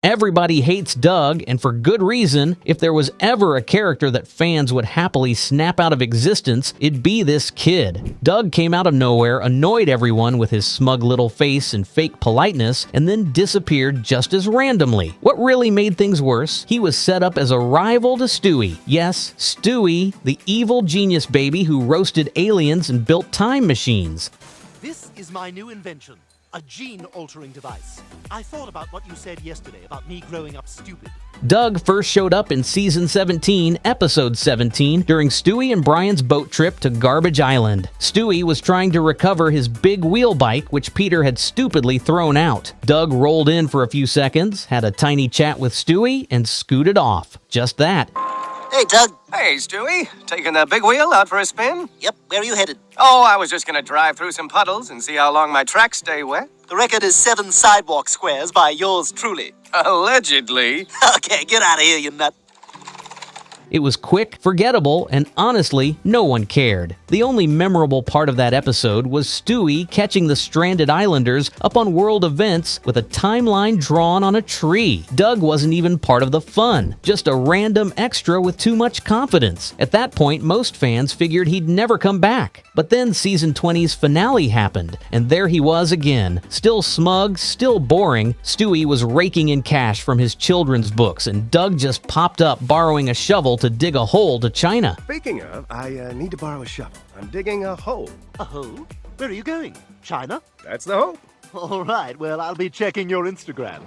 Everybody hates Doug, and for good reason. If there was ever a character that fans would happily snap out of existence, it'd be this kid. Doug came out of nowhere, annoyed everyone with his smug little face and fake politeness, and then disappeared just as randomly. What really made things worse, he was set up as a rival to Stewie. Yes, Stewie, the evil genius baby who roasted aliens and built time machines. This is my new invention. A gene-altering device. I thought about what you said yesterday about me growing up stupid. Doug first showed up in Season 17, Episode 17, during Stewie and Brian's boat trip to Garbage Island. Stewie was trying to recover his big wheel bike, which Peter had stupidly thrown out. Doug rolled in for a few seconds, had a tiny chat with Stewie, and scooted off. Just that. Hey, Doug. Hey, Stewie. Taking the big wheel out for a spin? Yep, where are you headed? Oh, I was just gonna drive through some puddles and see how long my tracks stay wet. The record is 7 sidewalk squares by yours truly. Allegedly. Okay, get out of here, you nut. It was quick, forgettable, and honestly, no one cared. The only memorable part of that episode was Stewie catching the stranded islanders up on world events with a timeline drawn on a tree. Doug wasn't even part of the fun, just a random extra with too much confidence. At that point, most fans figured he'd never come back. But then Season 20's finale happened, and there he was again. Still smug, still boring, Stewie was raking in cash from his children's books, and Doug just popped up borrowing a shovel to dig a hole to China. Speaking of, I need to borrow a shovel. I'm digging a hole. A hole? Where are you going? China? That's the hope. All right, well, I'll be checking your Instagram.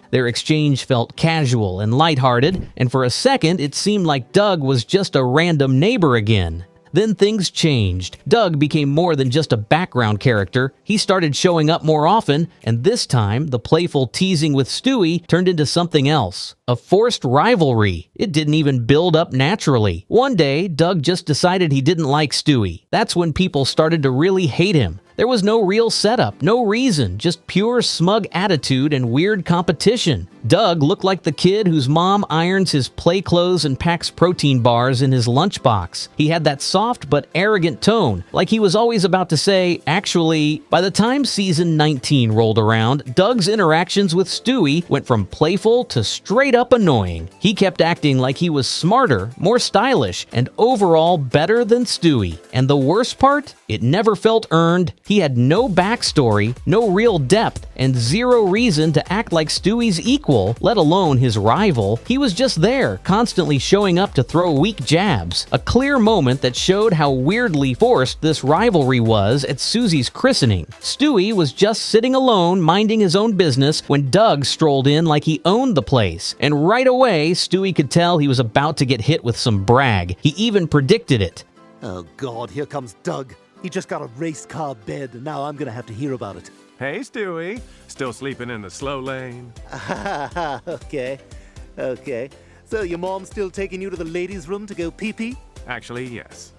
Their exchange felt casual and lighthearted, and for a second it seemed like Doug was just a random neighbor again. Then things changed. Doug became more than just a background character. He started showing up more often, and this time, the playful teasing with Stewie turned into something else. A forced rivalry. It didn't even build up naturally. One day, Doug just decided he didn't like Stewie. That's when people started to really hate him. There was no real setup, no reason, just pure smug attitude and weird competition. Doug looked like the kid whose mom irons his play clothes and packs protein bars in his lunchbox. He had that soft but arrogant tone, like he was always about to say, actually. By the time Season 19 rolled around, Doug's interactions with Stewie went from playful to straight up annoying. He kept acting like he was smarter, more stylish, and overall better than Stewie. And the worst part? It never felt earned. He had no backstory, no real depth, and zero reason to act like Stewie's equal, let alone his rival. He was just there, constantly showing up to throw weak jabs. A clear moment that showed how weirdly forced this rivalry was at Susie's christening. Stewie was just sitting alone, minding his own business, when Doug strolled in like he owned the place. And right away, Stewie could tell he was about to get hit with some brag. He even predicted it. Oh, God, here comes Doug. He just got a race car bed, and now I'm gonna have to hear about it. Hey, Stewie. Still sleeping in the slow lane? Okay. So your mom's still taking you to the ladies' room to go pee-pee? Actually, yes.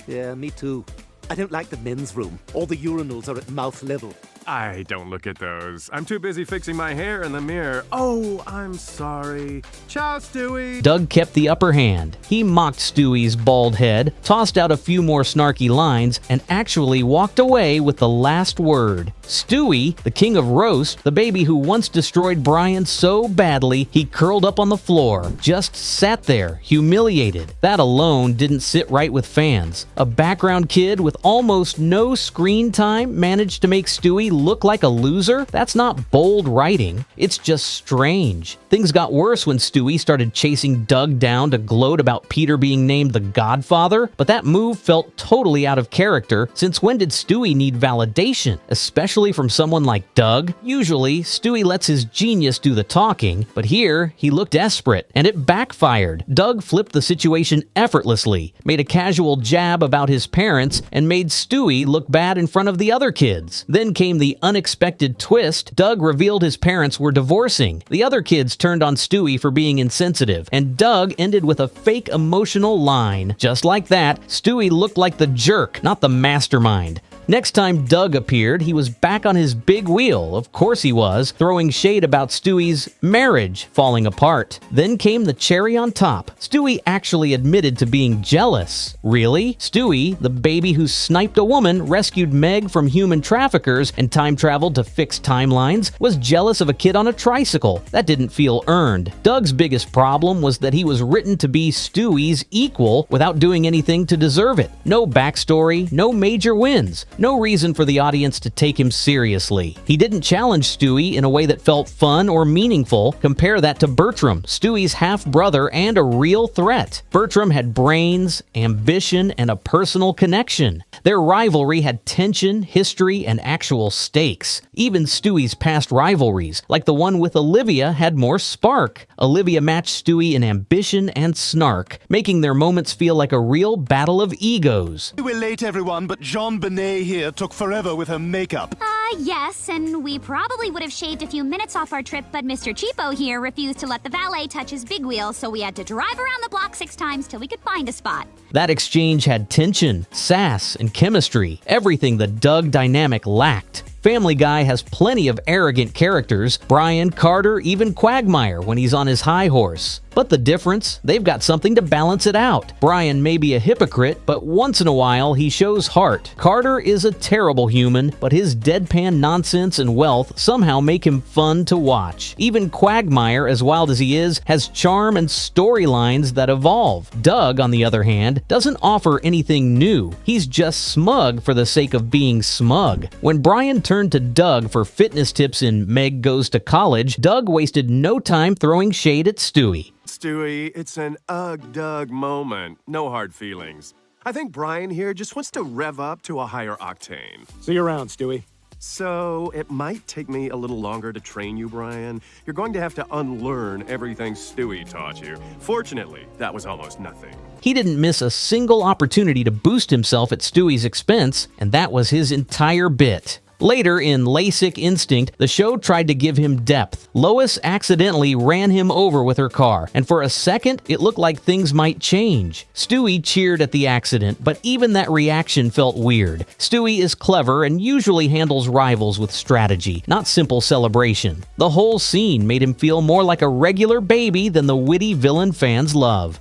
Yeah, me too. I don't like the men's room. All the urinals are at mouth level. I don't look at those. I'm too busy fixing my hair in the mirror. Oh, I'm sorry. Ciao, Stewie. Doug kept the upper hand. He mocked Stewie's bald head, tossed out a few more snarky lines, and actually walked away with the last word. Stewie, the king of roast, the baby who once destroyed Brian so badly he curled up on the floor, just sat there, humiliated. That alone didn't sit right with fans. A background kid with almost no screen time managed to make Stewie look like a loser? That's not bold writing. It's just strange. Things got worse when Stewie started chasing Doug down to gloat about Peter being named the Godfather, but that move felt totally out of character, since when did Stewie need validation? Especially from someone like Doug? Usually, Stewie lets his genius do the talking, but here, he looked desperate, and it backfired. Doug flipped the situation effortlessly, made a casual jab about his parents, and made Stewie look bad in front of the other kids. Then came the unexpected twist. Doug revealed his parents were divorcing. The other kids turned on Stewie for being insensitive, and Doug ended with a fake emotional line. Just like that, Stewie looked like the jerk, not the mastermind. Next time Doug appeared, he was back on his big wheel. Of course he was, throwing shade about Stewie's marriage falling apart. Then came the cherry on top. Stewie actually admitted to being jealous. Really? Stewie, the baby who sniped a woman, rescued Meg from human traffickers, and time traveled to fix timelines, was jealous of a kid on a tricycle. That didn't feel earned. Doug's biggest problem was that he was written to be Stewie's equal without doing anything to deserve it. No backstory, no major wins, no reason for the audience to take him seriously. He didn't challenge Stewie in a way that felt fun or meaningful. Compare that to Bertram, Stewie's half-brother and a real threat. Bertram had brains, ambition, and a personal connection. Their rivalry had tension, history, and actual stakes. Even Stewie's past rivalries, like the one with Olivia, had more spark. Olivia matched Stewie in ambition and snark, making their moments feel like a real battle of egos. We're late, everyone, but Jean Benet here took forever with her makeup. Yes, and we probably would have shaved a few minutes off our trip, but Mr. Cheapo here refused to let the valet touch his big wheel, so we had to drive around the block 6 times till we could find a spot. That exchange had tension, sass, and chemistry, everything the Doug dynamic lacked. Family Guy has plenty of arrogant characters, Brian, Carter, even Quagmire when he's on his high horse. But the difference? They've got something to balance it out. Brian may be a hypocrite, but once in a while he shows heart. Carter is a terrible human, but his deadpan nonsense and wealth somehow make him fun to watch. Even Quagmire, as wild as he is, has charm and storylines that evolve. Doug, on the other hand, doesn't offer anything new. He's just smug for the sake of being smug. When Brian turned to Doug for fitness tips in Meg Goes to College, Doug wasted no time throwing shade at Stewie. Stewie, it's an Doug moment. No hard feelings. I think Brian here just wants to rev up to a higher octane. See you around, Stewie. So, it might take me a little longer to train you, Brian. You're going to have to unlearn everything Stewie taught you. Fortunately, that was almost nothing. He didn't miss a single opportunity to boost himself at Stewie's expense, and that was his entire bit. Later, in LASIK Instinct, the show tried to give him depth. Lois accidentally ran him over with her car, and for a second, it looked like things might change. Stewie cheered at the accident, but even that reaction felt weird. Stewie is clever and usually handles rivals with strategy, not simple celebration. The whole scene made him feel more like a regular baby than the witty villain fans love.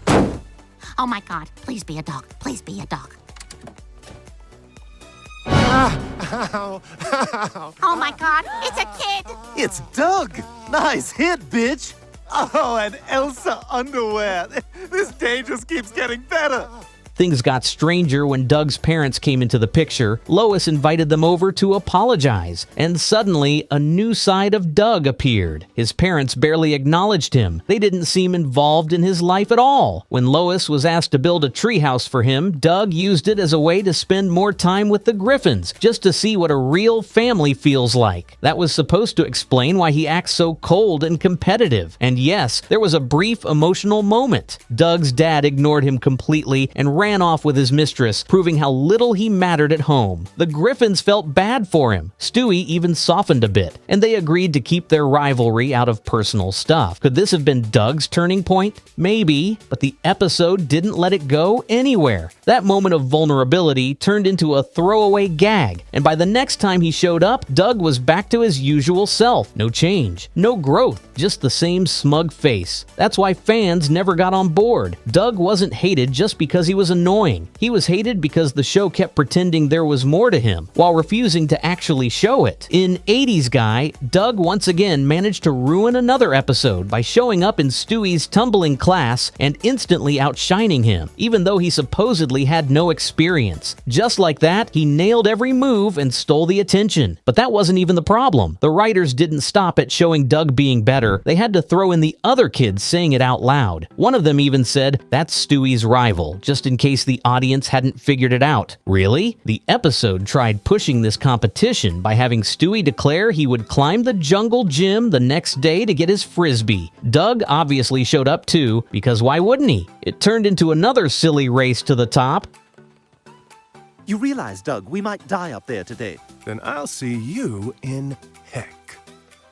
Oh my god, please be a dog. Please be a dog. Ow. Oh my god, it's a kid! It's Doug! Nice hit, bitch! Oh, and Elsa underwear. This day just keeps getting better. Things got stranger when Doug's parents came into the picture. Lois invited them over to apologize, and suddenly a new side of Doug appeared. His parents barely acknowledged him. They didn't seem involved in his life at all. When Lois was asked to build a treehouse for him, Doug used it as a way to spend more time with the Griffins, just to see what a real family feels like. That was supposed to explain why he acts so cold and competitive. And yes, there was a brief emotional moment. Doug's dad ignored him completely and ran off with his mistress, proving how little he mattered at home. The Griffins felt bad for him. Stewie even softened a bit, and they agreed to keep their rivalry out of personal stuff. Could this have been Doug's turning point? Maybe, but the episode didn't let it go anywhere. That moment of vulnerability turned into a throwaway gag, and by the next time he showed up, Doug was back to his usual self. No change, no growth, just the same smug face. That's why fans never got on board. Doug wasn't hated just because he was annoying. He was hated because the show kept pretending there was more to him, while refusing to actually show it. In 80s Guy, Doug once again managed to ruin another episode by showing up in Stewie's tumbling class and instantly outshining him, even though he supposedly had no experience. Just like that, he nailed every move and stole the attention. But that wasn't even the problem. The writers didn't stop at showing Doug being better. They had to throw in the other kids saying it out loud. One of them even said, "That's Stewie's rival," just in case the audience hadn't figured it out. Really? The episode tried pushing this competition by having Stewie declare he would climb the jungle gym the next day to get his frisbee. Doug obviously showed up too, because why wouldn't he? It turned into another silly race to the top. You realize, Doug, we might die up there today. Then I'll see you in heck.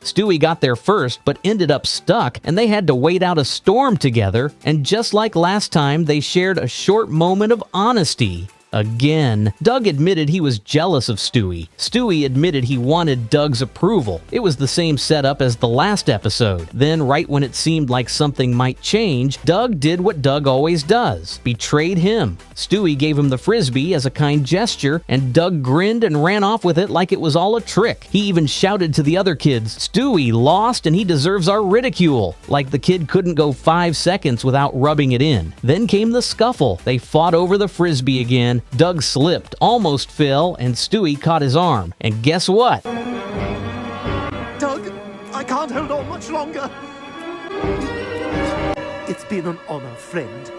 Stewie got there first, but ended up stuck, and they had to wait out a storm together. And just like last time, they shared a short moment of honesty. Again. Doug admitted he was jealous of Stewie. Stewie admitted he wanted Doug's approval. It was the same setup as the last episode. Then, right when it seemed like something might change, Doug did what Doug always does. Betrayed him. Stewie gave him the frisbee as a kind gesture, and Doug grinned and ran off with it like it was all a trick. He even shouted to the other kids, "Stewie lost and he deserves our ridicule," like the kid couldn't go 5 seconds without rubbing it in. Then came the scuffle. They fought over the frisbee again. Doug slipped, almost fell, and Stewie caught his arm. And guess what? Doug, I can't hold on much longer. It's been an honor, friend.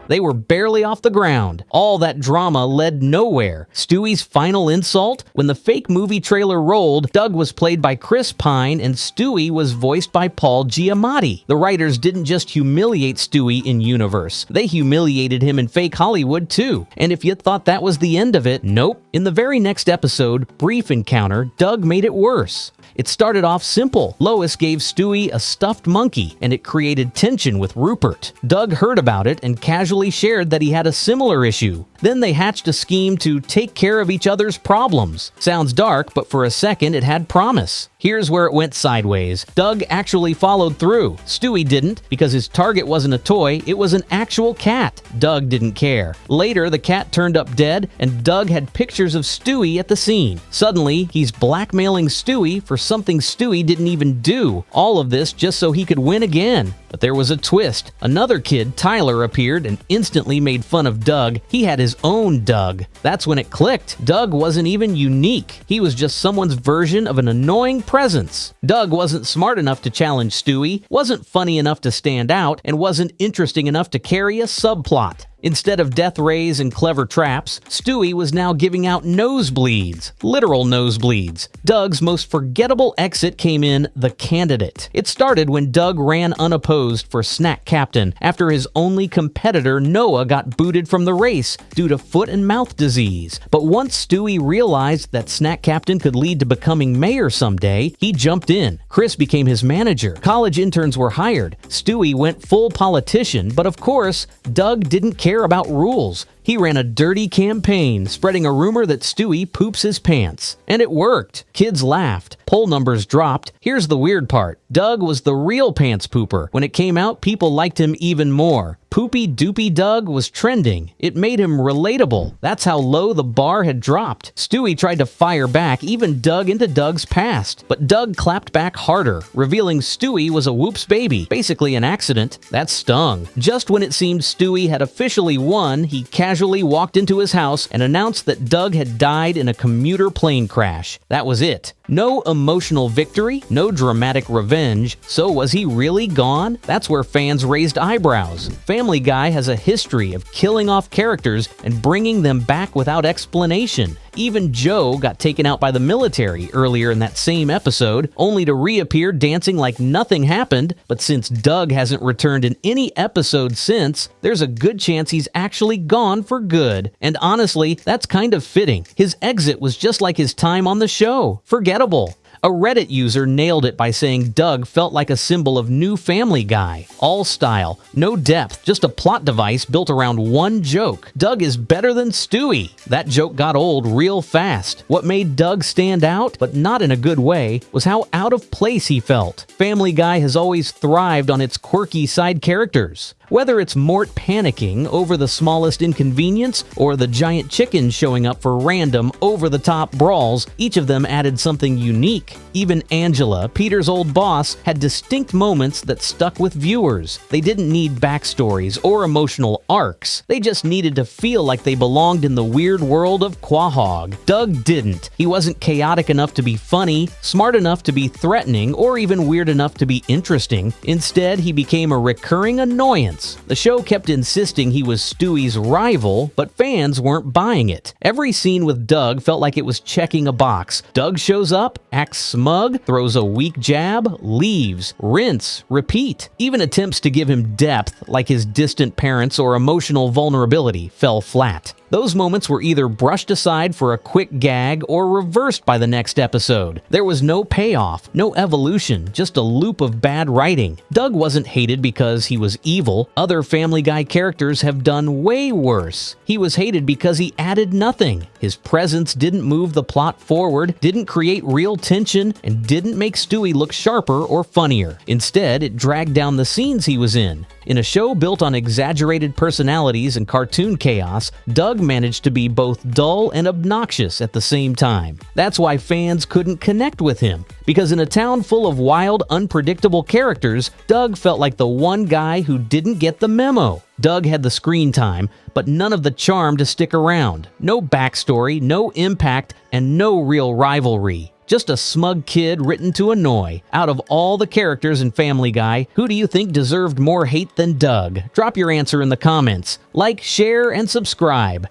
They were barely off the ground. All that drama led nowhere. Stewie's final insult? When the fake movie trailer rolled, Doug was played by Chris Pine and Stewie was voiced by Paul Giamatti. The writers didn't just humiliate Stewie in universe. They humiliated him in fake Hollywood too. And if you thought that was the end of it, nope. In the very next episode, Brief Encounter, Doug made it worse. It started off simple. Lois gave Stewie a stuffed monkey, and it created tension with Rupert. Doug heard about it and casually shared that he had a similar issue. Then they hatched a scheme to take care of each other's problems. Sounds dark, but for a second it had promise. Here's where it went sideways. Doug actually followed through. Stewie didn't, because his target wasn't a toy, it was an actual cat. Doug didn't care. Later, the cat turned up dead, and Doug had pictures of Stewie at the scene. Suddenly, he's blackmailing Stewie for something Stewie didn't even do. All of this just so he could win again. But there was a twist. Another kid, Tyler, appeared and instantly made fun of Doug. He had his own Doug. That's when it clicked. Doug wasn't even unique. He was just someone's version of an annoying presence. Doug wasn't smart enough to challenge Stewie, wasn't funny enough to stand out, and wasn't interesting enough to carry a subplot. Instead of death rays and clever traps, Stewie was now giving out nosebleeds. Literal nosebleeds. Doug's most forgettable exit came in The Candidate. It started when Doug ran unopposed for snack captain after his only competitor, Noah, got booted from the race due to foot and mouth disease. But once Stewie realized that snack captain could lead to becoming mayor someday, he jumped in. Chris became his manager. College interns were hired. Stewie went full politician, but of course, Doug didn't care about rules. He ran a dirty campaign, spreading a rumor that Stewie poops his pants. And it worked. Kids laughed. Poll numbers dropped. Here's the weird part. Doug was the real pants pooper. When it came out, people liked him even more. Poopy Doopy Doug was trending. It made him relatable. That's how low the bar had dropped. Stewie tried to fire back, even dug into Doug's past. But Doug clapped back harder, revealing Stewie was a whoops baby, basically an accident. That stung. Just when it seemed Stewie had officially won, he casually walked into his house and announced that Doug had died in a commuter plane crash. That was it. No emotional victory, no dramatic revenge. So was he really gone? That's where fans raised eyebrows. Family Guy has a history of killing off characters and bringing them back without explanation. Even Joe got taken out by the military earlier in that same episode, only to reappear dancing like nothing happened. But since Doug hasn't returned in any episode since, there's a good chance he's actually gone for good. And honestly, that's kind of fitting. His exit was just like his time on the show. Forgettable. A Reddit user nailed it by saying Doug felt like a symbol of new Family Guy. All style, no depth, just a plot device built around one joke. Doug is better than Stewie. That joke got old real fast. What made Doug stand out, but not in a good way, was how out of place he felt. Family Guy has always thrived on its quirky side characters. Whether it's Mort panicking over the smallest inconvenience or the giant chicken showing up for random, over-the-top brawls, each of them added something unique. Even Angela, Peter's old boss, had distinct moments that stuck with viewers. They didn't need backstories or emotional arcs. They just needed to feel like they belonged in the weird world of Quahog. Doug didn't. He wasn't chaotic enough to be funny, smart enough to be threatening, or even weird enough to be interesting. Instead, he became a recurring annoyance. The show kept insisting he was Stewie's rival, but fans weren't buying it. Every scene with Doug felt like it was checking a box. Doug shows up, acts smug, throws a weak jab, leaves, rinse, repeat. Even attempts to give him depth, like his distant parents or emotional vulnerability, fell flat. Those moments were either brushed aside for a quick gag or reversed by the next episode. There was no payoff, no evolution, just a loop of bad writing. Doug wasn't hated because he was evil. Other Family Guy characters have done way worse. He was hated because he added nothing. His presence didn't move the plot forward, didn't create real tension, and didn't make Stewie look sharper or funnier. Instead, it dragged down the scenes he was in. In a show built on exaggerated personalities and cartoon chaos, Doug managed to be both dull and obnoxious at the same time. That's why fans couldn't connect with him, because in a town full of wild, unpredictable characters, Doug felt like the one guy who didn't get the memo. Doug had the screen time, but none of the charm to stick around. No backstory, no impact, and no real rivalry. Just a smug kid written to annoy. Out of all the characters in Family Guy, who do you think deserved more hate than Doug? Drop your answer in the comments. Like, share, and subscribe.